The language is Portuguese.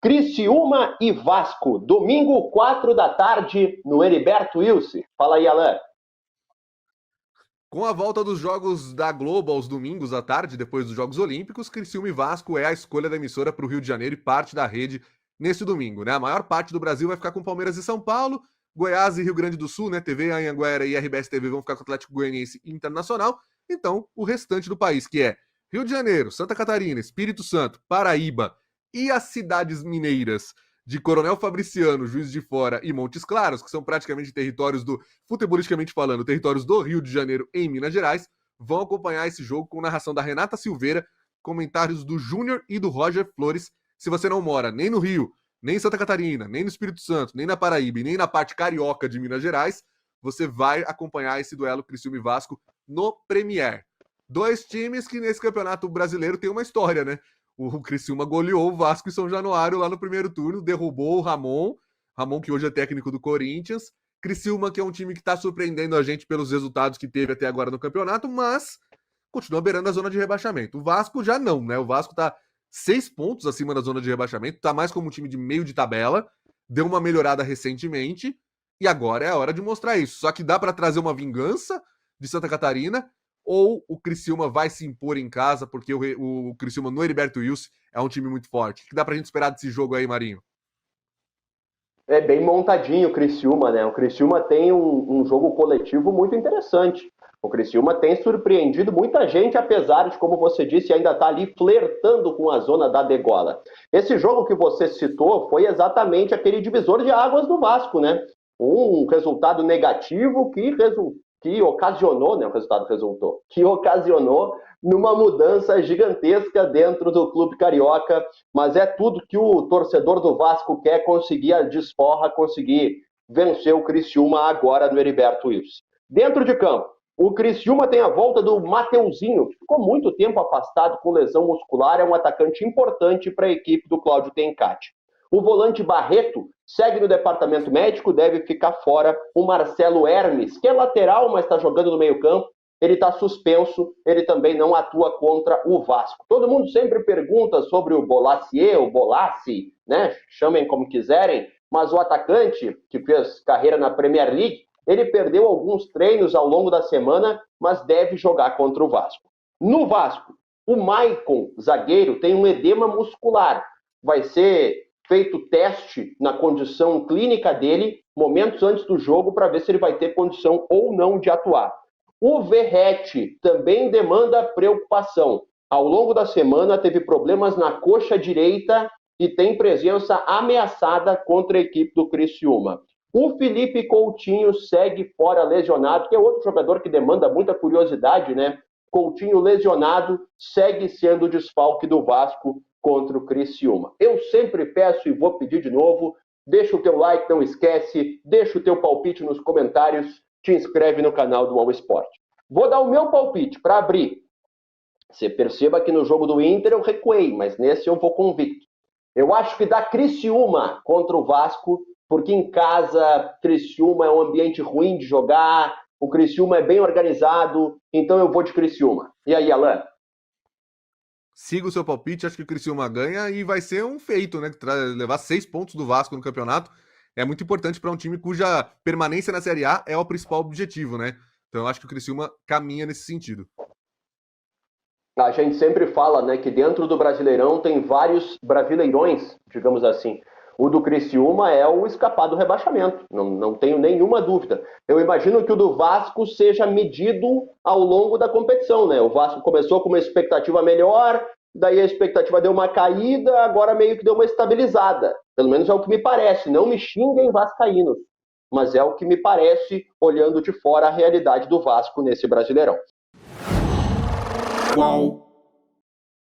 Criciúma e Vasco, domingo, 4 da tarde, no Heriberto Wilson. Fala aí, Alan. Com a volta dos jogos da Globo aos domingos à tarde, depois dos Jogos Olímpicos, Criciúma e Vasco é a escolha da emissora para o Rio de Janeiro e parte da rede nesse domingo, né? A maior parte do Brasil vai ficar com Palmeiras e São Paulo, Goiás e Rio Grande do Sul, né? TV Anhanguera e RBS TV vão ficar com o Atlético Goianiense Internacional. Então, o restante do país, que é Rio de Janeiro, Santa Catarina, Espírito Santo, Paraíba e as cidades mineiras de Coronel Fabriciano, Juiz de Fora e Montes Claros, que são praticamente territórios do, futebolisticamente falando, territórios do Rio de Janeiro em Minas Gerais, vão acompanhar esse jogo com narração da Renata Silveira, comentários do Júnior e do Roger Flores. Se você não mora nem no Rio, nem em Santa Catarina, nem no Espírito Santo, nem na Paraíba e nem na parte carioca de Minas Gerais, você vai acompanhar esse duelo Criciúma e Vasco no Premier. Dois times que nesse campeonato brasileiro tem uma história, né? O Criciúma goleou o Vasco em São Januário lá no primeiro turno, derrubou o Ramon que hoje é técnico do Corinthians. Criciúma, que é um time que está surpreendendo a gente pelos resultados que teve até agora no campeonato, mas continua beirando a zona de rebaixamento. O Vasco já não, né? O Vasco está 6 pontos acima da zona de rebaixamento, está mais como um time de meio de tabela, deu uma melhorada recentemente, e agora é a hora de mostrar isso. Só que dá para trazer uma vingança de Santa Catarina, ou o Criciúma vai se impor em casa, porque o Criciúma no Heriberto Wilson é um time muito forte. O que dá pra gente esperar desse jogo aí, Marinho? É bem montadinho o Criciúma, né? O Criciúma tem um jogo coletivo muito interessante. O Criciúma tem surpreendido muita gente, apesar de, como você disse, ainda estar ali flertando com a zona da degola. Esse jogo que você citou foi exatamente aquele divisor de águas do Vasco, né? Um resultado negativo que ocasionou, né? O resultado resultou, que ocasionou numa mudança gigantesca dentro do clube carioca, mas é tudo que o torcedor do Vasco quer, conseguir a desforra, conseguir vencer o Criciúma agora no Heriberto Wilson. Dentro de campo, o Criciúma tem a volta do Mateuzinho, que ficou muito tempo afastado com lesão muscular, é um atacante importante para a equipe do Cláudio Tencati. O volante Barreto segue no departamento médico, deve ficar fora. O Marcelo Hermes, que é lateral, mas está jogando no meio-campo, ele está suspenso, ele também não atua contra o Vasco. Todo mundo sempre pergunta sobre o Bolassier, o Bolassi, né? Chamem como quiserem, mas o atacante, que fez carreira na Premier League, ele perdeu alguns treinos ao longo da semana, mas deve jogar contra o Vasco. No Vasco, o Maicon, zagueiro, tem um edema muscular. Vai ser feito teste na condição clínica dele momentos antes do jogo para ver se ele vai ter condição ou não de atuar. O Verrete também demanda preocupação. Ao longo da semana teve problemas na coxa direita e tem presença ameaçada contra a equipe do Criciúma. O Felipe Coutinho segue fora lesionado, que é outro jogador que demanda muita curiosidade, né? Coutinho lesionado segue sendo o desfalque do Vasco contra o Criciúma. Eu sempre peço e vou pedir de novo, deixa o teu like, não esquece, deixa o teu palpite nos comentários, te inscreve no canal do All Sport. Vou dar o meu palpite para abrir. Você perceba que no jogo do Inter eu recuei, mas nesse eu vou convicto. Eu acho que dá Criciúma contra o Vasco, porque em casa Criciúma é um ambiente ruim de jogar, o Criciúma é bem organizado, então eu vou de Criciúma. E aí, Alan? Siga o seu palpite, acho que o Criciúma ganha e vai ser um feito, né? Levar 6 pontos do Vasco no campeonato é muito importante para um time cuja permanência na Série A é o principal objetivo, né? Então eu acho que o Criciúma caminha nesse sentido. A gente sempre fala, né, que dentro do Brasileirão tem vários brasileirões, digamos assim. O do Criciúma é o escapar do rebaixamento, não tenho nenhuma dúvida. Eu imagino que o do Vasco seja medido ao longo da competição, né? O Vasco começou com uma expectativa melhor, daí a expectativa deu uma caída, agora meio que deu uma estabilizada. Pelo menos é o que me parece. Não me xinguem vascaínos, mas é o que me parece olhando de fora a realidade do Vasco nesse Brasileirão. Qual?